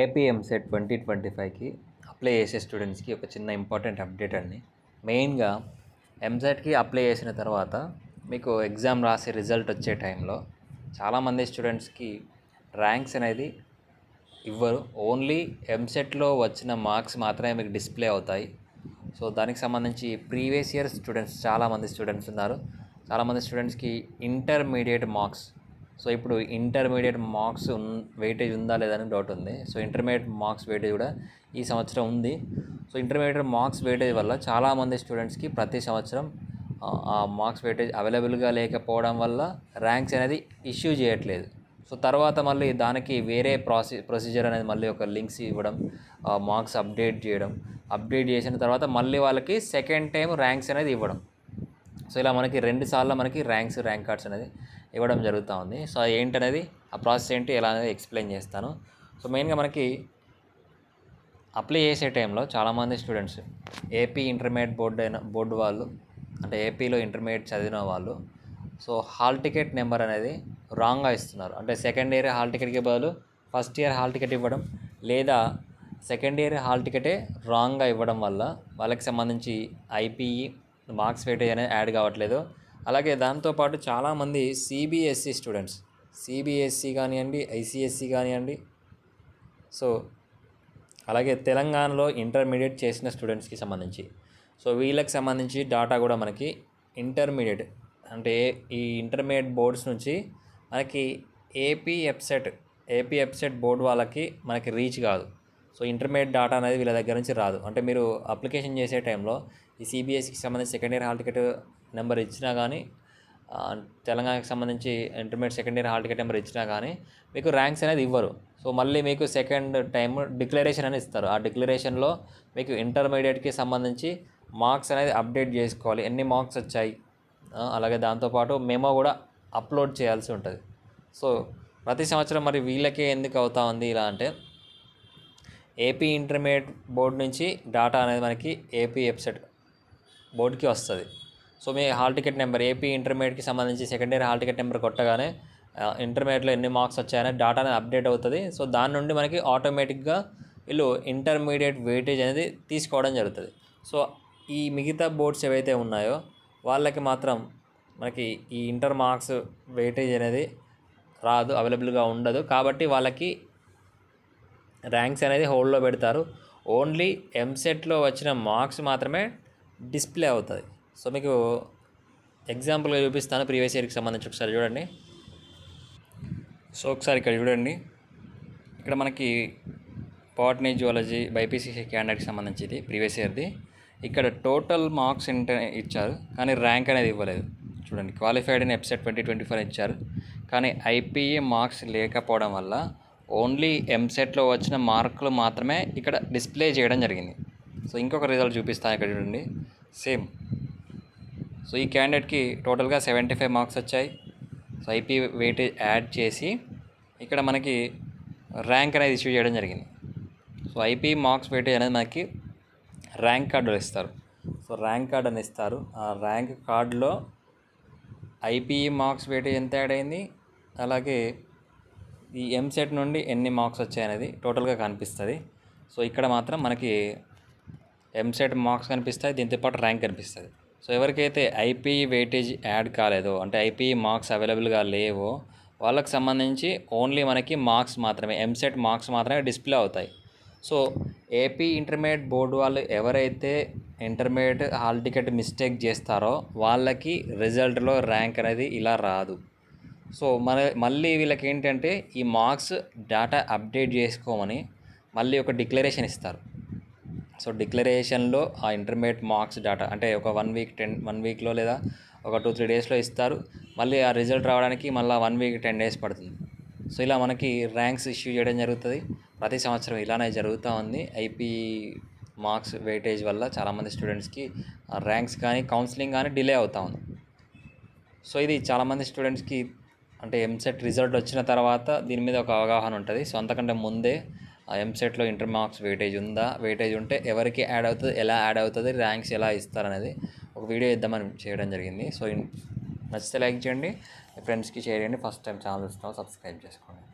AP EAMCET 2025కి apply చేసే స్టూడెంట్స్కి ఒక చిన్న ఇంపార్టెంట్ అప్డేట్ అండి. మెయిన్గా ఎంసెట్కి అప్లై చేసిన తర్వాత మీకు ఎగ్జామ్ రాసే రిజల్ట్ వచ్చే టైంలో చాలామంది స్టూడెంట్స్కి ర్యాంక్స్ అనేది ఇవ్వరు. ఓన్లీ ఎంసెట్లో వచ్చిన మార్క్స్ మాత్రమే మీకు డిస్ప్లే అవుతాయి. సో దానికి సంబంధించి ప్రీవియస్ ఇయర్ స్టూడెంట్స్ చాలామంది స్టూడెంట్స్ ఉన్నారు. చాలామంది స్టూడెంట్స్కి ఇంటర్మీడియట్ మార్క్స్, సో ఇప్పుడు ఇంటర్మీడియట్ మార్క్స్ వెయిటేజ్ ఉందా లేదా అని డౌట్ ఉంది. సో ఇంటర్మీడియట్ మార్క్స్ వెయిటేజ్ కూడా ఈ సంవత్సరం ఉంది. సో ఇంటర్మీడియట్ మార్క్స్ వెయిటేజ్ వల్ల చాలామంది స్టూడెంట్స్కి ప్రతి సంవత్సరం ఆ మార్క్స్ వెయిటేజ్ అవైలబుల్గా లేకపోవడం వల్ల ర్యాంక్స్ అనేది ఇష్యూ చేయట్లేదు. సో తర్వాత మళ్ళీ దానికి వేరే ప్రొసీజర్ అనేది మళ్ళీ ఒక లింక్స్ ఇవ్వడం, మార్క్స్ అప్డేట్ చేసిన తర్వాత మళ్ళీ వాళ్ళకి సెకండ్ టైం ర్యాంక్స్ అనేది ఇవ్వడం. సో ఇలా మనకి 2 సార్లు మనకి ర్యాంక్ కార్డ్స్ అనేది ఇవ్వడం జరుగుతూ ఉంది. సో ఏంటనేది ఆ ప్రాసెస్ ఏంటి ఎలా అనేది ఎక్స్ప్లెయిన్ చేస్తాను. సో మెయిన్గా మనకి అప్లై చేసే టైంలో చాలామంది స్టూడెంట్స్ ఏపీ ఇంటర్మీడియట్ బోర్డు వాళ్ళు, అంటే ఏపీలో ఇంటర్మీడియట్ చదివిన వాళ్ళు, సో హాల్ టికెట్ నెంబర్ అనేది రాంగ్గా ఇస్తున్నారు. అంటే సెకండ్ ఇయర్ హాల్ టికెట్కి బదులు ఫస్ట్ ఇయర్ హాల్ టికెట్ ఇవ్వడం, లేదా సెకండ్ ఇయర్ హాల్ టికెటే రాంగ్గా ఇవ్వడం వల్ల వాళ్ళకి సంబంధించి ఐపీఈ మార్క్స్ వెయిటేజ్ అనేది యాడ్ కావట్లేదు. అలాగే దాంతోపాటు చాలామంది సిబిఎస్ఈ స్టూడెంట్స్, సిబిఎస్ఈ కానివ్వండి, ఐసిఎస్ఈ కానివ్వండి, సో అలాగే తెలంగాణలో ఇంటర్మీడియట్ చేసిన స్టూడెంట్స్కి సంబంధించి, సో వీళ్ళకి సంబంధించి డాటా కూడా మనకి ఇంటర్మీడియట్, అంటే ఈ ఇంటర్మీడియట్ బోర్డ్స్ నుంచి మనకి ఏపీ ఎప్సెట్ బోర్డు వాళ్ళకి మనకి రీచ్ కాదు. సో ఇంటర్మీడియట్ డాటా అనేది వీళ్ళ దగ్గర నుంచి రాదు. అంటే మీరు అప్లికేషన్ చేసే టైంలో ఈ సిబిఎస్ఈకి సంబంధించి second year hall ticket number ఇచ్చినా కానీ, తెలంగాణకి సంబంధించి intermediate second year hall ticket number ఇచ్చినా కానీ మీకు ర్యాంక్స్ అనేది ఇవ్వరు. సో మళ్ళీ మీకు సెకండ్ టైం డిక్లరేషన్ అని ఇస్తారు. ఆ డిక్లరేషన్లో మీకు ఇంటర్మీడియట్కి సంబంధించి మార్క్స్ అనేది అప్డేట్ చేసుకోవాలి, ఎన్ని మార్క్స్ వచ్చాయి, అలాగే దాంతోపాటు మెమో కూడా అప్లోడ్ చేయాల్సి ఉంటుంది. సో ప్రతి సంవత్సరం మరి వీళ్ళకే ఎందుకు అవుతా ఉంది ఇలా అంటే, ఏపీ ఇంటర్మీడియట్ బోర్డు నుంచి డాటా అనేది మనకి ఏపీ ఎప్సెట్ బోర్డుకి వస్తుంది. సో మీ హాల్ టికెట్ నెంబర్ ఏపీ ఇంటర్మీడియట్కి సంబంధించి second year hall ticket number కొట్టగానే ఇంటర్మీడియట్లో ఎన్ని మార్క్స్ వచ్చాయనే డాటా అనేది అప్డేట్ అవుతుంది. సో దాని నుండి మనకి ఆటోమేటిక్గా వీళ్ళు ఇంటర్మీడియట్ వెయిటేజ్ అనేది తీసుకోవడం జరుగుతుంది. సో ఈ మిగతా బోర్డ్స్ ఏవైతే ఉన్నాయో వాళ్ళకి మాత్రం మనకి ఈ ఇంటర్ మార్క్స్ వెయిటేజ్ అనేది రాదు, అవైలబుల్గా ఉండదు. కాబట్టి వాళ్ళకి ర్యాంక్స్ అనేది హోల్డ్లో పెడతారు. ఓన్లీ ఎంసెట్లో వచ్చిన మార్క్స్ మాత్రమే డిస్ప్లే అవుతుంది. సో మీకు ఎగ్జాంపుల్గా చూపిస్తాను ప్రీవియస్ ఇయర్కి సంబంధించి. ఒకసారి చూడండి. సో ఒకసారి ఇక్కడ చూడండి, ఇక్కడ మనకి బాటనీ, జువాలజీ, బైపీసీ క్యాండిడేట్కి సంబంధించి ఇది ప్రీవియస్ ఇయర్ది. ఇక్కడ టోటల్ మార్క్స్ ఇచ్చారు కానీ ర్యాంక్ అనేది ఇవ్వలేదు. చూడండి, క్వాలిఫైడ్ ఇన్ ఎప్సెట్ 2024 ఇచ్చారు కానీ ఐపీఈ మార్క్స్ లేకపోవడం వల్ల ఓన్లీ ఎంసెట్లో వచ్చిన మార్కులు మాత్రమే ఇక్కడ డిస్ప్లే చేయడం జరిగింది. సో ఇంకొక రిజల్ట్ చూపిస్తాను, ఇక్కడ చూడండి సేమ్. సో ఈ క్యాండిడేట్కి టోటల్గా 75 మార్క్స్ వచ్చాయి. సో ఐపీ వెయిటేజ్ యాడ్ చేసి ఇక్కడ మనకి ర్యాంక్ అనేది ఇష్యూ చేయడం జరిగింది. సో ఐపీ మార్క్స్ వెయిటేజ్ అనేది మనకి ర్యాంక్ కార్డులో ఇస్తారు. సో ర్యాంక్ కార్డ్ అని ఇస్తారు. ఆ ర్యాంక్ కార్డులో ఐపీఈ మార్క్స్ వెయిటేజ్ ఎంత యాడ్ అయింది, అలాగే ఈ ఎంసెట్ నుండి ఎన్ని మార్క్స్ వచ్చాయనేది టోటల్గా కనిపిస్తుంది. సో ఇక్కడ మాత్రం మనకి ఎంసెట్ మార్క్స్ కనిపిస్తాయి, దీంతోపాటు ర్యాంక్ కనిపిస్తుంది. సో ఎవరికైతే ఐపీఈ వెయిటేజ్ యాడ్ కాలేదో, అంటే ఐపీఈ మార్క్స్ అవైలబుల్గా లేవో వాళ్ళకి సంబంధించి ఓన్లీ మనకి మార్క్స్ మాత్రమే, ఎంసెట్ మార్క్స్ మాత్రమే డిస్ప్లే అవుతాయి. సో ఏపీ ఇంటర్మీడియట్ బోర్డు వాళ్ళు ఎవరైతే ఇంటర్మీడియట్ హాల్ టికెట్ మిస్టేక్ చేస్తారో వాళ్ళకి రిజల్ట్లో ర్యాంక్ అనేది ఇలా రాదు. సో మళ్ళీ వీళ్ళకి ఏంటంటే ఈ మార్క్స్ డేటా అప్డేట్ చేసుకోమని మళ్ళీ ఒక డిక్లరేషన్ ఇస్తారు. సో డిక్లరేషన్లో ఆ ఇంటర్మీడియట్ మార్క్స్ డేటా అంటే ఒక 1 వీక్లో లేదా ఒక 2-3 డేస్లో ఇస్తారు. మళ్ళీ ఆ రిజల్ట్ రావడానికి మళ్ళీ 1 వీక్ 10 డేస్ పడుతుంది. సో ఇలా మనకి ర్యాంక్స్ ఇష్యూ చేయడం జరుగుతుంది. ప్రతి సంవత్సరం ఇలానే జరుగుతూ ఉంది. ఐపీ మార్క్స్ వెయిటేజ్ వల్ల చాలామంది స్టూడెంట్స్కి ర్యాంక్స్ కానీ కౌన్సిలింగ్ కానీ డిలే అవుతూ ఉంది. సో ఇది చాలామంది స్టూడెంట్స్కి అంటే ఎంసెట్ రిజల్ట్ వచ్చిన తర్వాత దీని మీద ఒక అవగాహన ఉంటుంది. సో అంతకంటే ముందే ఎంసెట్లో ఇంటర్ మార్క్స్ వెయిటేజ్ ఉంటే ఎవరికి యాడ్ అవుతుంది, ఎలా యాడ్ అవుతుంది, ర్యాంక్స్ ఎలా ఇస్తారనేది ఒక వీడియో ఇద్దామని చేయడం జరిగింది. సో నచ్చితే లైక్ చేయండి, మీ ఫ్రెండ్స్కి షేర్ చేయండి. ఫస్ట్ టైం ఛానల్ ఇస్తాం, సబ్స్క్రైబ్ చేసుకోండి.